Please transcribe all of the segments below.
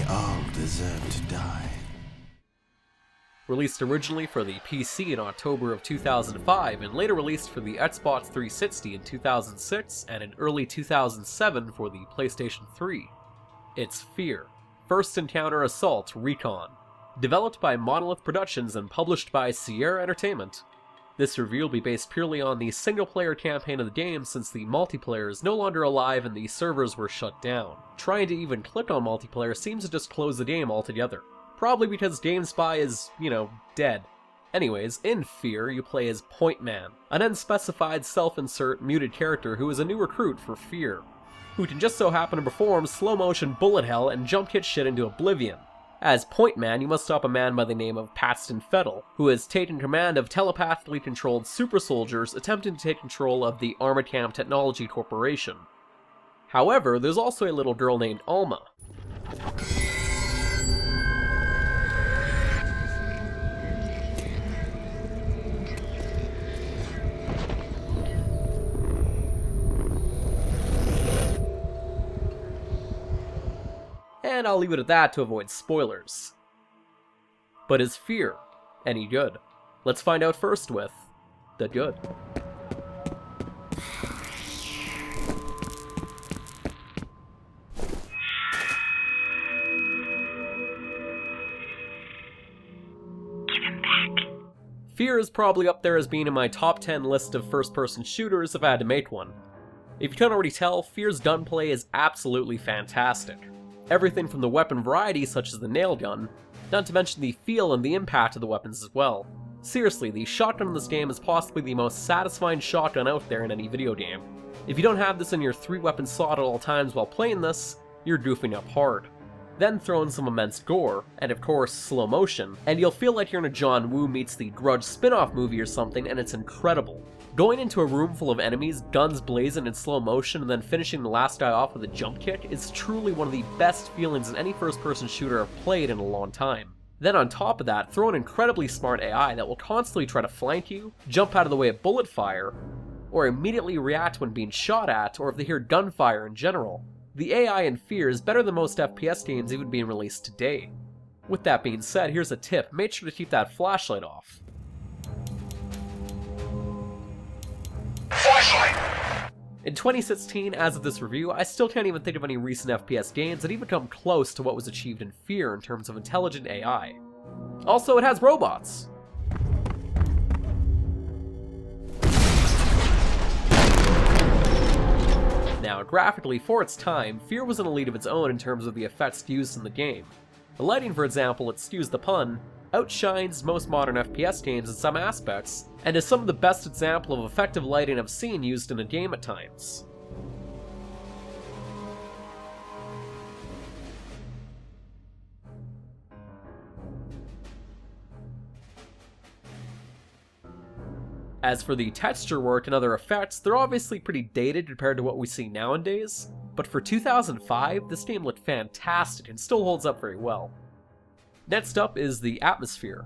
all deserve to die. Released originally for the PC in October of 2005 and later released for the Xbox 360 in 2006 and in early 2007 for the PlayStation 3. It's F.E.A.R. First Encounter Assault Recon. Developed by Monolith Productions and published by Sierra Entertainment. This review will be based purely on the single-player campaign of the game since the multiplayer is no longer alive and the servers were shut down. Trying to even click on multiplayer seems to just close the game altogether. Probably because GameSpy is, dead. Anyways, in F.E.A.R. you play as Point Man, an unspecified self-insert muted character who is a new recruit for F.E.A.R, who can just so happen to perform slow-motion bullet hell and jump kick shit into oblivion. As Point Man, you must stop a man by the name of Paxton Fettel, who has taken command of telepathically controlled super soldiers attempting to take control of the Armacam Technology Corporation. However, there's also a little girl named Alma. And I'll leave it at that to avoid spoilers. But is F.E.A.R. any good? Let's find out first with the good. Give him back. F.E.A.R. is probably up there as being in my top 10 list of first-person shooters if I had to make one. If you can't already tell, F.E.A.R.'s gunplay is absolutely fantastic. Everything from the weapon variety, such as the nail gun, not to mention the feel and the impact of the weapons as well. Seriously, the shotgun in this game is possibly the most satisfying shotgun out there in any video game. If you don't have this in your 3-weapon slot at all times while playing this, you're goofing up hard. Then throw in some immense gore, and of course slow motion, and you'll feel like you're in a John Woo meets the Grudge spin-off movie or something, and it's incredible. Going into a room full of enemies, guns blazing in slow motion, and then finishing the last guy off with a jump kick is truly one of the best feelings in any first-person shooter I've played in a long time. Then on top of that, throw an incredibly smart AI that will constantly try to flank you, jump out of the way of bullet fire, or immediately react when being shot at, or if they hear gunfire in general. The AI in F.E.A.R. is better than most FPS games even being released today. With that being said, here's a tip: make sure to keep that flashlight off. In 2016, as of this review, I still can't even think of any recent FPS games that even come close to what was achieved in F.E.A.R. in terms of intelligent AI. Also, it has robots! Now, graphically, for its time, F.E.A.R. was in a league of its own in terms of the effects used in the game. The lighting, for example, excuse the pun, outshines most modern FPS games in some aspects, and is some of the best example of effective lighting I've seen used in a game at times. As for the texture work and other effects, they're obviously pretty dated compared to what we see nowadays, but for 2005, this game looked fantastic and still holds up very well. Next up is the atmosphere.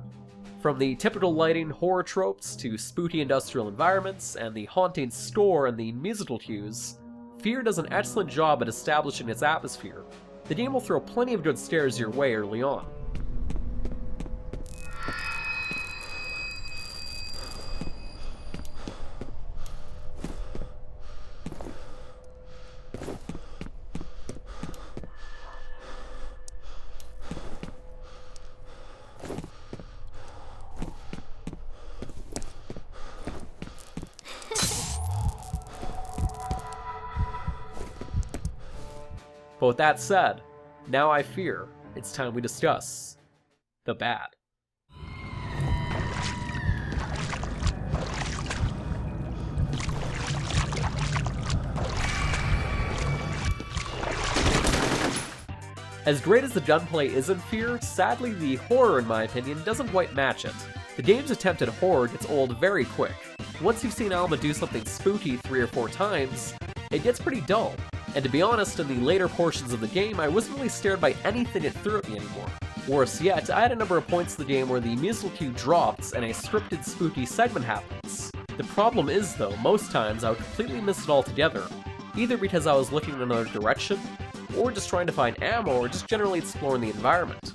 From the typical lighting horror tropes to spooky industrial environments and the haunting score and the musical cues, F.E.A.R. does an excellent job at establishing its atmosphere. The game will throw plenty of good scares your way early on. But with that said, now I fear it's time we discuss the bad. As great as the gunplay is in F.E.A.R., sadly the horror, in my opinion, doesn't quite match it. The game's attempt at horror gets old very quick. Once you've seen Alma do something spooky 3 or 4 times, it gets pretty dull. And to be honest, in the later portions of the game, I wasn't really scared by anything it threw at me anymore. Worse yet, I had a number of points in the game where the musical cue drops and a scripted spooky segment happens. The problem is though, most times I would completely miss it altogether, either because I was looking in another direction, or just trying to find ammo, or just generally exploring the environment.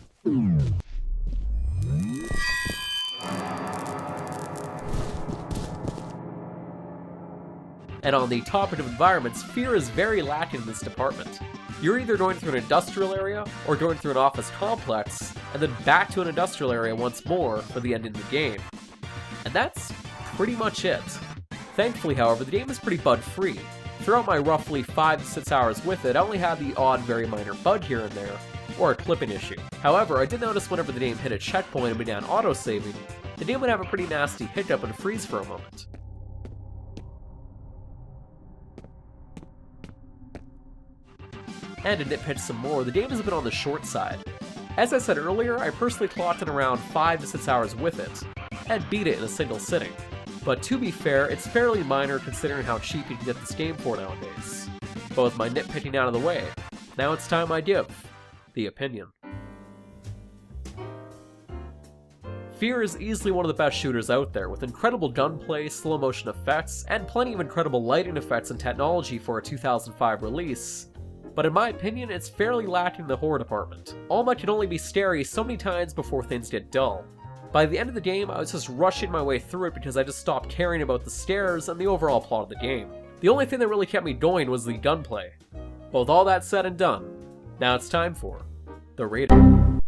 And on the topic of environments, F.E.A.R is very lacking in this department. You're either going through an industrial area, or going through an office complex, and then back to an industrial area once more for the end of the game. And that's pretty much it. Thankfully, however, the game is pretty bug-free. Throughout my roughly 5 to 6 hours with it, I only had the odd very minor bug here and there, or a clipping issue. However, I did notice whenever the game hit a checkpoint and began auto-saving, the game would have a pretty nasty hiccup and freeze for a moment. And to nitpick some more, the game has been on the short side. As I said earlier, I personally clocked in around 5 to 6 hours with it, and beat it in a single sitting. But to be fair, it's fairly minor considering how cheap you can get this game for nowadays. But with my nitpicking out of the way, now it's time I give the opinion. F.E.A.R is easily one of the best shooters out there, with incredible gunplay, slow motion effects, and plenty of incredible lighting effects and technology for a 2005 release. But in my opinion, it's fairly lacking in the horror department. All might can only be scary so many times before things get dull. By the end of the game, I was just rushing my way through it because I just stopped caring about the scares and the overall plot of the game. The only thing that really kept me going was the gunplay. But with all that said and done, now it's time for the rating.